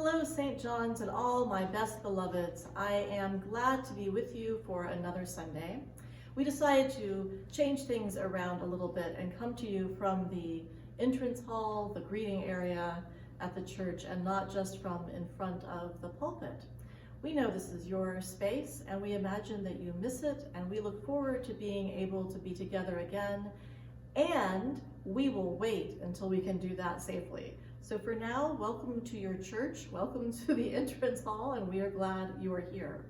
Hello, St. John's and all my best beloveds. I am glad to be with you for another Sunday. We decided to change things around a little bit and come to you from the entrance hall, the greeting area at the church, and not just from in front of the pulpit. We know this is your space, and we imagine that you miss it, and we look forward to being able to be together again, and we will wait until we can do that safely. So for now, welcome to your church, welcome to the entrance hall, and we are glad you are here.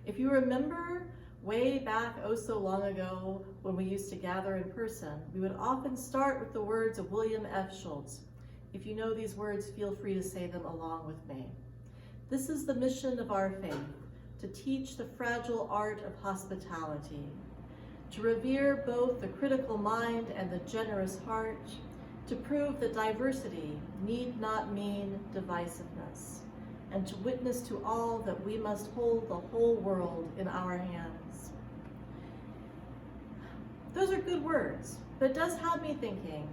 If you remember way back oh so long ago when we used to gather in person, we would often start with the words of William F. Schultz. If you know these words, feel free to say them along with me. This is the mission of our faith, to teach the fragile art of hospitality, to revere both the critical mind and the generous heart, to prove that diversity need not mean divisiveness, and to witness to all that we must hold the whole world in our hands. Those are good words, but it does have me thinking,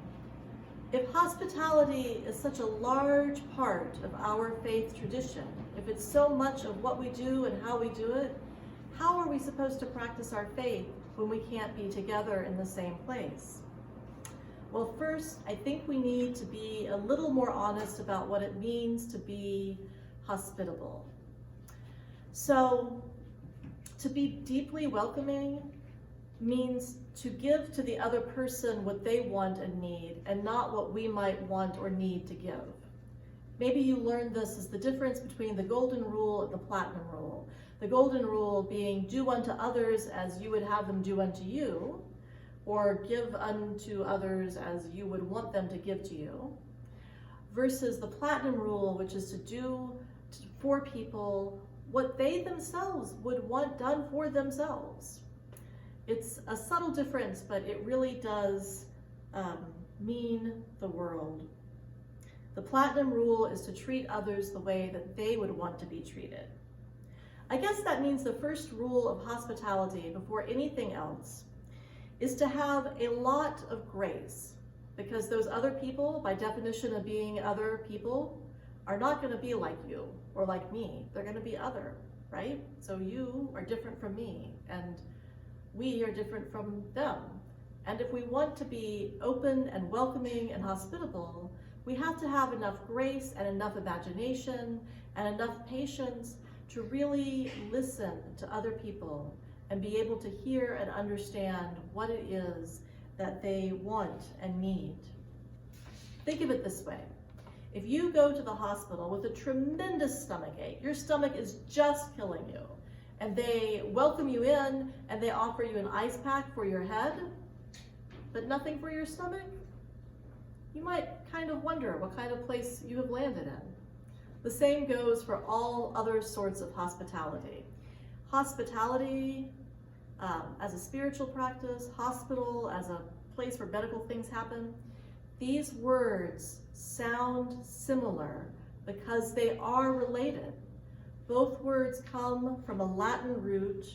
if hospitality is such a large part of our faith tradition, if it's so much of what we do and how we do it, how are we supposed to practice our faith when we can't be together in the same place? Well, first, I think we need to be a little more honest about what it means to be hospitable. So, to be deeply welcoming means to give to the other person what they want and need, and not what we might want or need to give. Maybe you learned this as the difference between the golden rule and the platinum rule. The golden rule being do unto others as you would have them do unto you, or give unto others as you would want them to give to you, versus the platinum rule, which is to do for people what they themselves would want done for themselves. It's a subtle difference, but it really does mean the world. The platinum rule is to treat others the way that they would want to be treated. I guess that means the first rule of hospitality before anything else is to have a lot of grace, because those other people, by definition of being other people, are not going to be like you or like me. They're going to be other, right? So you are different from me, and we are different from them. And if we want to be open and welcoming and hospitable, we have to have enough grace and enough imagination and enough patience to really listen to other people and be able to hear and understand what it is that they want and need. Think of it this way. If you go to the hospital with a tremendous stomach ache, your stomach is just killing you, and they welcome you in and they offer you an ice pack for your head, but nothing for your stomach, you might kind of wonder what kind of place you have landed in. The same goes for all other sorts of hospitality. Hospitality as a spiritual practice, hospital as a place where medical things happen, these words sound similar because they are related. Both words come from a Latin root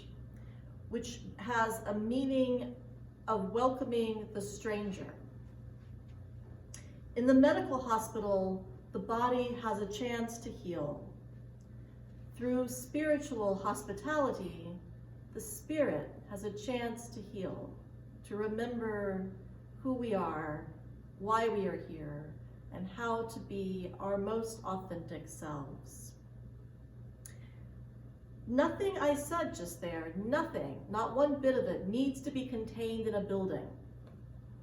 which has a meaning of welcoming the stranger. In the medical hospital, the body has a chance to heal. Through spiritual hospitality, the spirit has a chance to heal, to remember who we are, why we are here, and how to be our most authentic selves. Nothing I said just there, nothing, not one bit of it, needs to be contained in a building.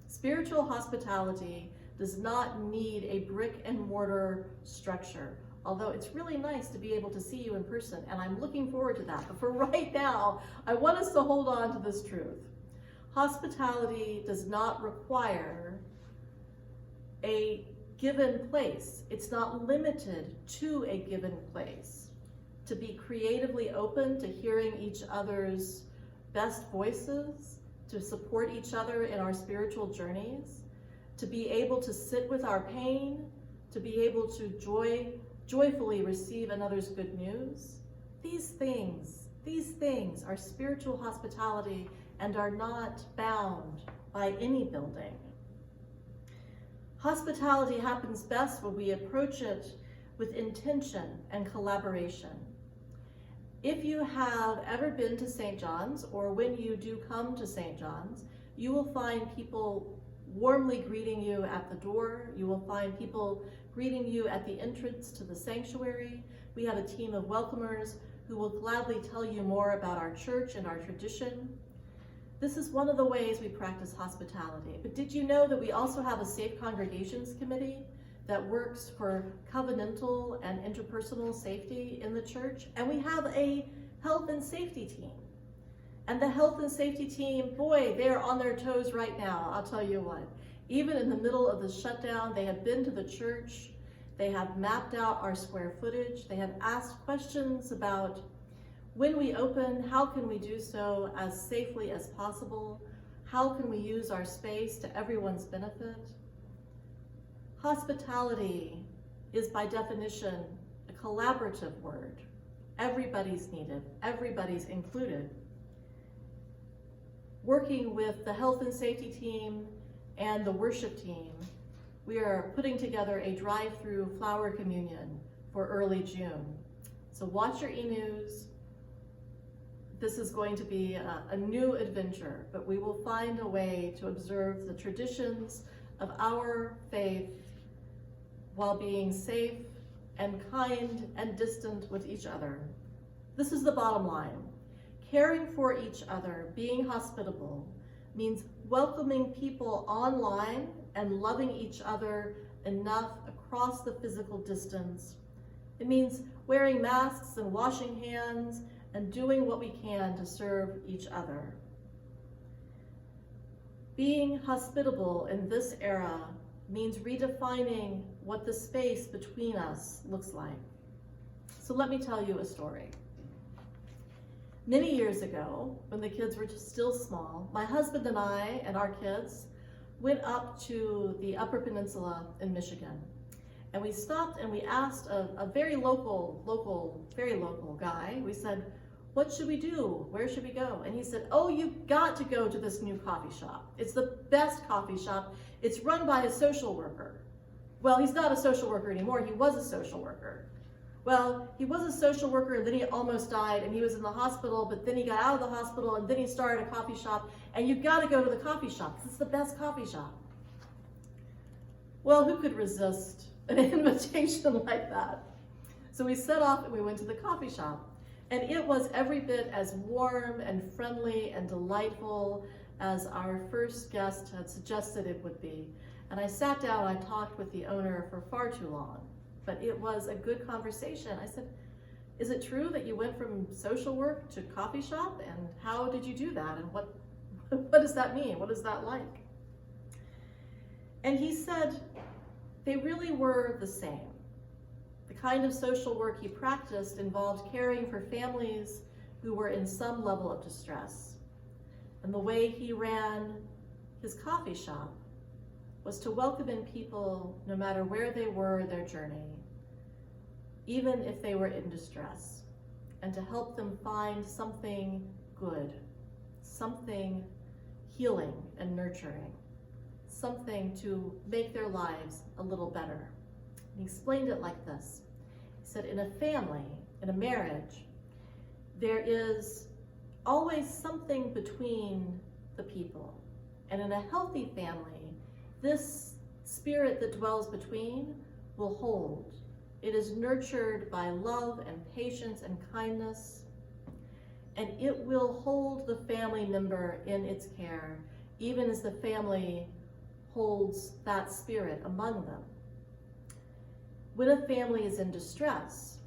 Spiritual hospitality does not need a brick and mortar structure, although it's really nice to be able to see you in person, and I'm looking forward to that. But for right now, I want us to hold on to this truth. Hospitality does not require a given place. It's not limited to a given place. To be creatively open to hearing each other's best voices, to support each other in our spiritual journeys, to be able to sit with our pain, to be able to joyfully receive another's good news. These things are spiritual hospitality and are not bound by any building. Hospitality happens best when we approach it with intention and collaboration. If you have ever been to St. John's, or when you do come to St. John's, you will find people warmly greeting you at the door. You will find people greeting you at the entrance to the sanctuary. We have a team of welcomers who will gladly tell you more about our church and our tradition. This is one of the ways we practice hospitality. But did you know that we also have a Safe Congregations Committee that works for covenantal and interpersonal safety in the church? And we have a health and safety team. And the health and safety team, boy, they're on their toes right now, I'll tell you what. Even in the middle of the shutdown, they have been to the church, they have mapped out our square footage, they have asked questions about when we open, how can we do so as safely as possible? How can we use our space to everyone's benefit? Hospitality is by definition a collaborative word. Everybody's needed, everybody's included. Working with the health and safety team and the worship team, we are putting together a drive-through flower communion for early June. So watch your e-news. This is going to be a new adventure, but we will find a way to observe the traditions of our faith while being safe and kind and distant with each other. This is the bottom line. Caring for each other, being hospitable, means welcoming people online and loving each other enough across the physical distance. It means wearing masks and washing hands and doing what we can to serve each other. Being hospitable in this era means redefining what the space between us looks like. So let me tell you a story. Many years ago, when the kids were still small, my husband and I and our kids went up to the Upper Peninsula in Michigan. And we stopped and we asked a very local guy, we said, what should we do? Where should we go? And he said, oh, you've got to go to this new coffee shop. It's the best coffee shop. It's run by a social worker. Well, he's not a social worker anymore. He was a social worker. Well, he was a social worker and then he almost died and he was in the hospital, but then he got out of the hospital and then he started a coffee shop, and you've got to go to the coffee shop because it's the best coffee shop. Well, who could resist an invitation like that? So we set off and we went to the coffee shop, and it was every bit as warm and friendly and delightful as our first guest had suggested it would be. And I sat down and I talked with the owner for far too long. But it was a good conversation. I said, is it true that you went from social work to coffee shop? And how did you do that? And what does that mean? What is that like? And he said, they really were the same. The kind of social work he practiced involved caring for families who were in some level of distress. And the way he ran his coffee shop was to welcome in people no matter where they were in their journey, even if they were in distress, and to help them find something good, something healing and nurturing, something to make their lives a little better. He explained it like this. He said, in a family, in a marriage, there is always something between the people. And in a healthy family, this spirit that dwells between will hold. It is nurtured by love and patience and kindness, and it will hold the family member in its care, even as the family holds that spirit among them. When a family is in distress,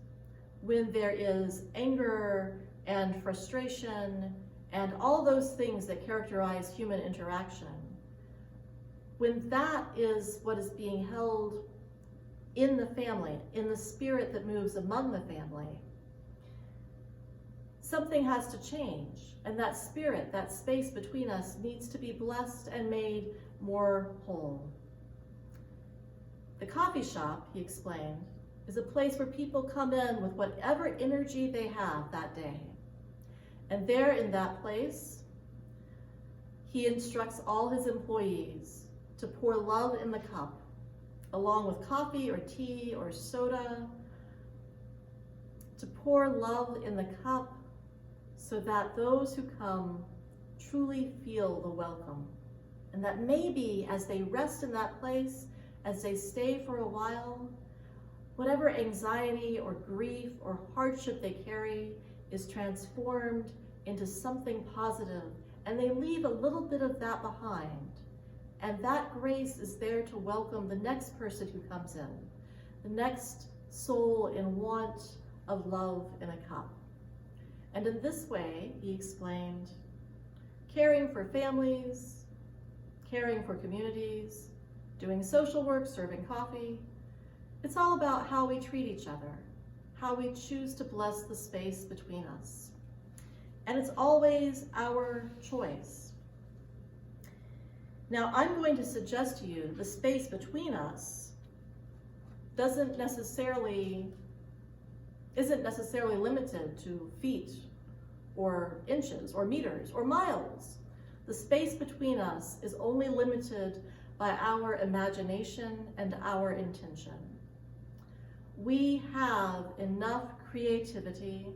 when there is anger and frustration and all those things that characterize human interaction, when that is what is being held in the family, in the spirit that moves among the family, something has to change. And that spirit, that space between us, needs to be blessed and made more whole. The coffee shop, he explained, is a place where people come in with whatever energy they have that day. And there in that place, he instructs all his employees to pour love in the cup along with coffee or tea or soda, to pour love in the cup so that those who come truly feel the welcome. And that maybe as they rest in that place, as they stay for a while, whatever anxiety or grief or hardship they carry is transformed into something positive, and they leave a little bit of that behind. And that grace is there to welcome the next person who comes in, the next soul in want of love in a cup. And in this way, he explained, caring for families, caring for communities, doing social work, serving coffee, it's all about how we treat each other, how we choose to bless the space between us. And it's always our choice. Now, I'm going to suggest to you the space between us isn't necessarily limited to feet or inches or meters or miles. The space between us is only limited by our imagination and our intention. We have enough creativity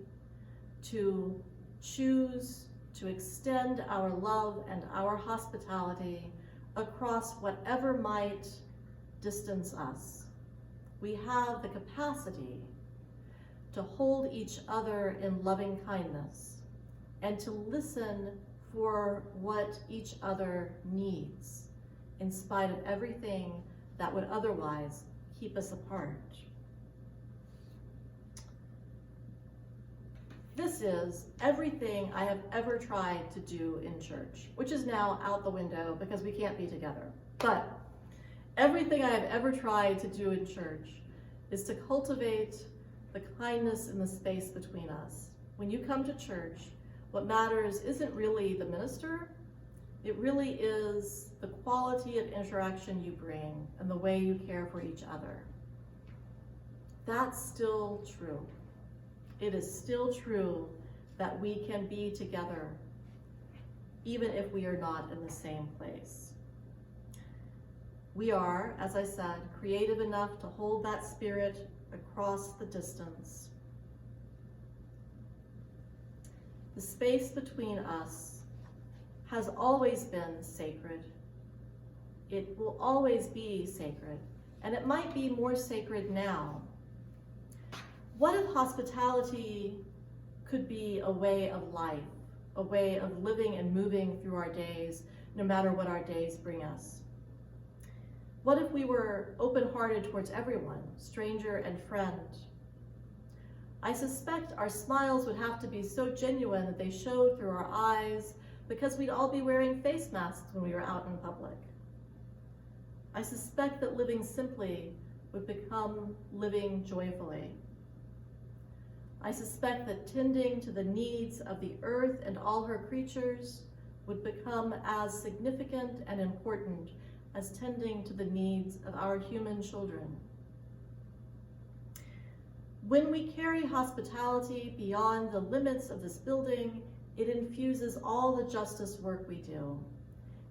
to choose to extend our love and our hospitality across whatever might distance us. We have the capacity to hold each other in loving kindness and to listen for what each other needs, in spite of everything that would otherwise keep us apart. This is everything I have ever tried to do in church, which is now out the window because we can't be together. But everything I have ever tried to do in church is to cultivate the kindness in the space between us. When you come to church, what matters isn't really the minister, it really is the quality of interaction you bring and the way you care for each other. That's still true. It is still true that we can be together, even if we are not in the same place. We are, as I said, creative enough to hold that spirit across the distance. The space between us has always been sacred. It will always be sacred, and it might be more sacred now. What if hospitality could be a way of life, a way of living and moving through our days, no matter what our days bring us? What if we were open-hearted towards everyone, stranger and friend? I suspect our smiles would have to be so genuine that they showed through our eyes, because we'd all be wearing face masks when we were out in public. I suspect that living simply would become living joyfully. I suspect that tending to the needs of the earth and all her creatures would become as significant and important as tending to the needs of our human children. When we carry hospitality beyond the limits of this building, it infuses all the justice work we do.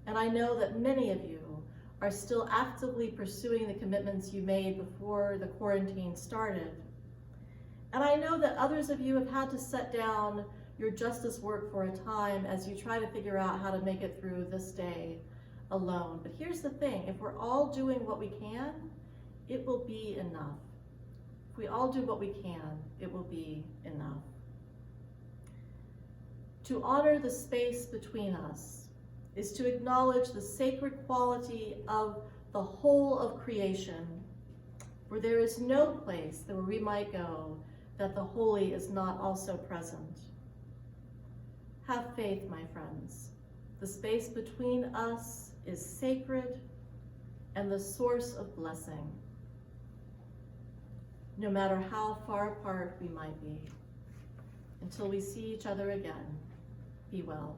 And I know that many of you are still actively pursuing the commitments you made before the quarantine started. And I know that others of you have had to set down your justice work for a time as you try to figure out how to make it through this day alone. But here's the thing, if we're all doing what we can, it will be enough. If we all do what we can, it will be enough. To honor the space between us is to acknowledge the sacred quality of the whole of creation, for there is no place where we might go that the holy is not also present. Have faith, my friends. The space between us is sacred and the source of blessing, no matter how far apart we might be. Until we see each other again, be well.